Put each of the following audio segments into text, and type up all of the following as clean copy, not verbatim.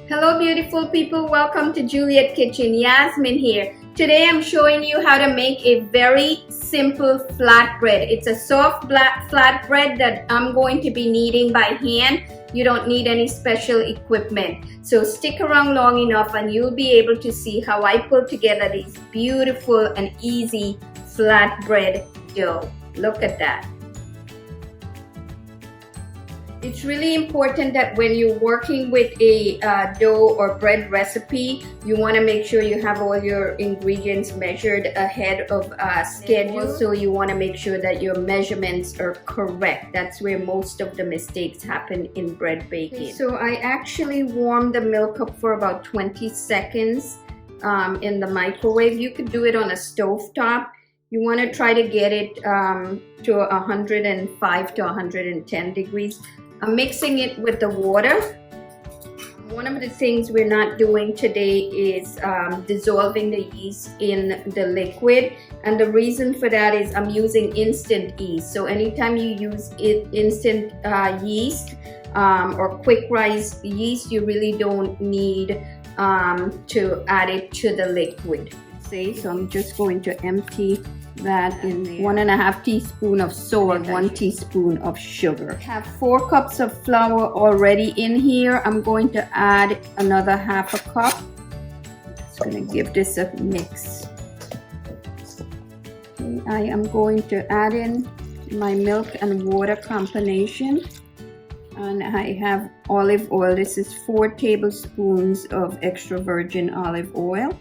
Hello beautiful people, welcome to Juliet Kitchen. Yasmin here. Today I'm showing you how to make a very simple flatbread. It's a soft flatbread that I'm going to be kneading by hand. You don't need any special equipment. So stick around long enough and you'll be able to see how I put together these beautiful and easy flatbread dough. Look at that. It's really important that when you're working with a dough or bread recipe, you want to make sure you have all your ingredients measured ahead of schedule. So you want to make sure that your measurements are correct. That's where most of the mistakes happen in bread baking. So I actually warmed the milk up for about 20 seconds in the microwave. You could do it on a stove top. You want to try to get it to 105 to 110 degrees. I'm mixing it with the water. One of the things we're not doing today is dissolving the yeast in the liquid, and the reason for that is I'm using instant yeast. So anytime you use instant yeast or quick rise yeast, you really don't need to add it to the liquid. So I'm just going to empty that in there. 1.5 teaspoons of salt, 1 teaspoon of sugar. I have 4 cups of flour already in here. I'm going to add another 1/2 cup. Just going to give this a mix. Okay, I am going to add in my milk and water combination, and I have olive oil. This is 4 tablespoons of extra virgin olive oil.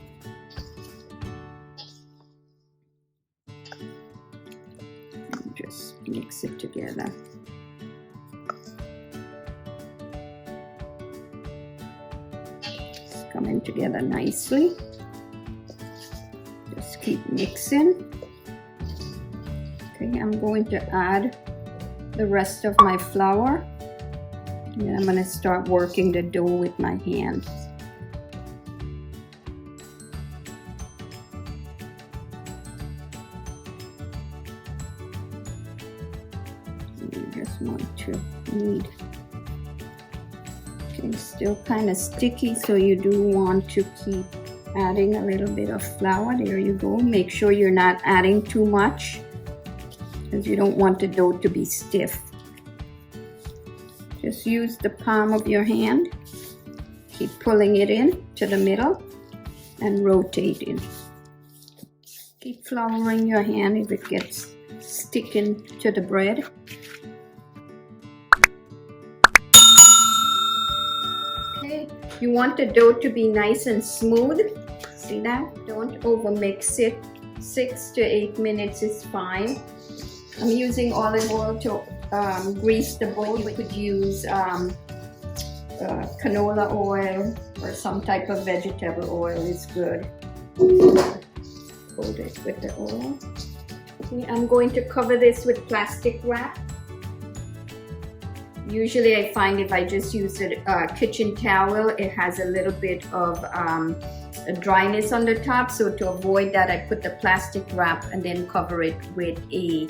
Just mix it together. It's coming together nicely. Just keep mixing. Okay, I'm going to add the rest of my flour. And I'm going to start working the dough with my hands. You just want to knead. Okay, still kind of sticky, so you do want to keep adding a little bit of flour. There you go. Make sure you're not adding too much, because you don't want the dough to be stiff. Just use the palm of your hand. Keep pulling it in to the middle and rotating. Keep flouring your hand if it gets sticking to the bread. Okay, you want the dough to be nice and smooth. See that? Don't over mix it. 6 to 8 minutes is fine. I'm using olive oil to grease the bowl. You could use canola oil or some type of vegetable oil is good. Hold it with the oil. Okay, I'm going to cover this with plastic wrap. Usually I find if I just use a kitchen towel, it has a little bit of a dryness on the top, so to avoid that I put the plastic wrap and then cover it with a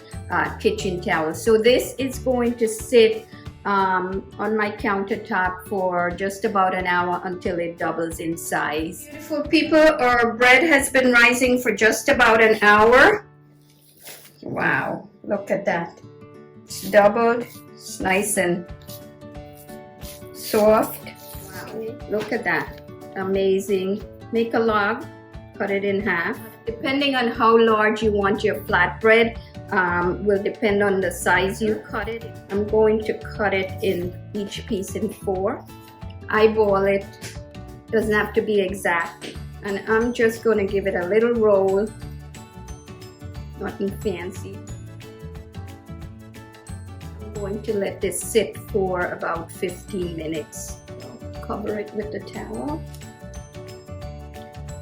kitchen towel. So this is going to sit on my countertop for just about an hour until it doubles in size. Beautiful people, our bread has been rising for just about an hour. Wow, look at that. It's doubled. It's nice and soft. Wow, look at that. Amazing. Make a log, cut it in half. Depending on how large you want your flatbread, will depend on the size you cut it. I'm going to cut it in each piece in 4. Eyeball it, doesn't have to be exact. And I'm just going to give it a little roll, nothing fancy. I'm going to let this sit for about 15 minutes. Cover it with the towel.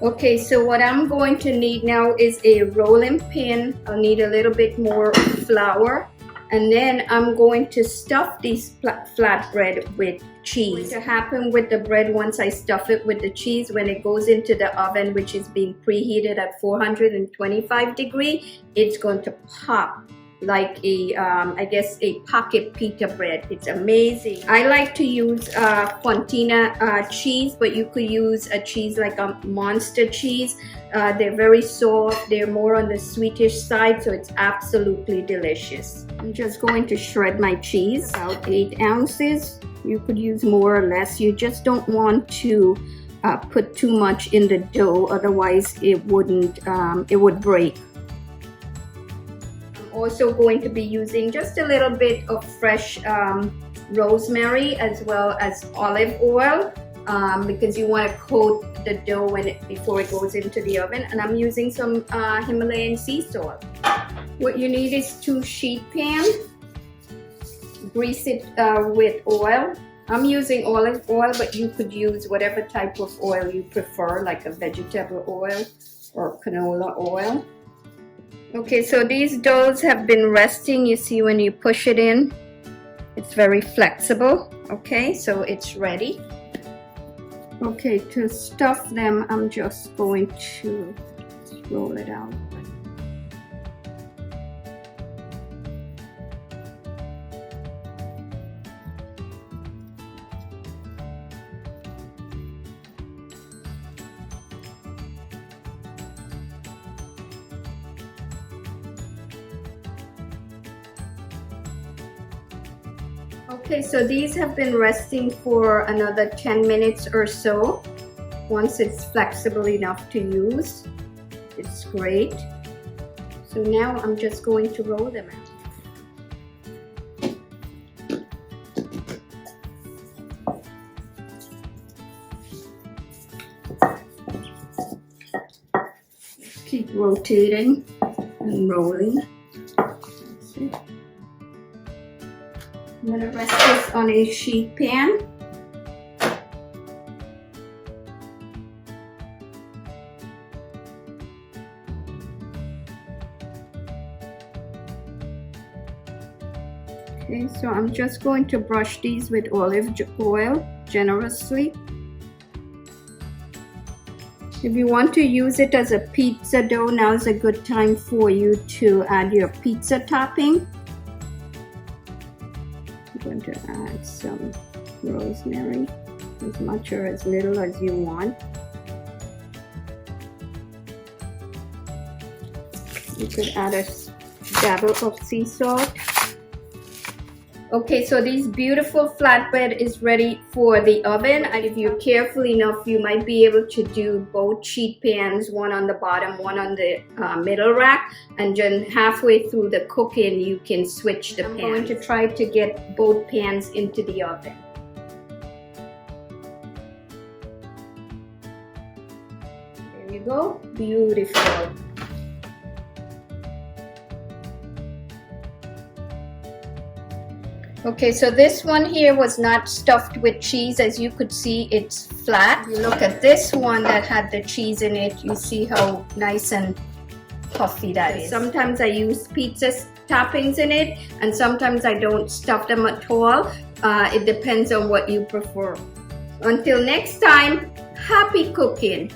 Okay, so what I'm going to need now is a rolling pin. I'll need a little bit more flour, and then I'm going to stuff these flatbread with cheese. What's going to happen with the bread once I stuff it with the cheese, when it goes into the oven, which is being preheated at 425 degrees, it's going to pop like a, I guess a pocket pita bread. It's amazing. I like to use fontina cheese, but you could use a cheese like a Monster cheese. They're very soft. They're more on the sweetish side, so it's absolutely delicious. I'm just going to shred my cheese, about 8 ounces. You could use more or less. You just don't want to put too much in the dough, otherwise it would break. I'm also going to be using just a little bit of fresh rosemary as well as olive oil because you want to coat the dough before it goes into the oven. And I'm using some Himalayan sea salt. What you need is 2 sheet pans. Grease it with oil. I'm using olive oil, but you could use whatever type of oil you prefer, like a vegetable oil or canola oil. Okay, so these doughs have been resting. You see when you push it in, it's very flexible. Okay, so it's ready. Okay, to stuff them, I'm just going to roll it out. Okay, so these have been resting for another 10 minutes or so. Once it's flexible enough to use, it's great. So now I'm just going to roll them out. Keep rotating and rolling. I'm going to rest this on a sheet pan. Okay, so I'm just going to brush these with olive oil generously. If you want to use it as a pizza dough, now is a good time for you to add your pizza topping. I'm going to add some rosemary, as much or as little as you want. You could add a dabble of sea salt. Okay, so this beautiful flatbread is ready for the oven, and if you're careful enough, you might be able to do both sheet pans, one on the bottom, one on the middle rack, and then halfway through the cooking, you can switch the pans. I'm going to try to get both pans into the oven. There you go, beautiful. Okay, so this one here was not stuffed with cheese. As you could see, it's flat. You look at this one that had the cheese in it, you see how nice and puffy that is. Sometimes I use pizza toppings in it, and sometimes I don't stuff them at all. It depends on what you prefer. Until next time, happy cooking!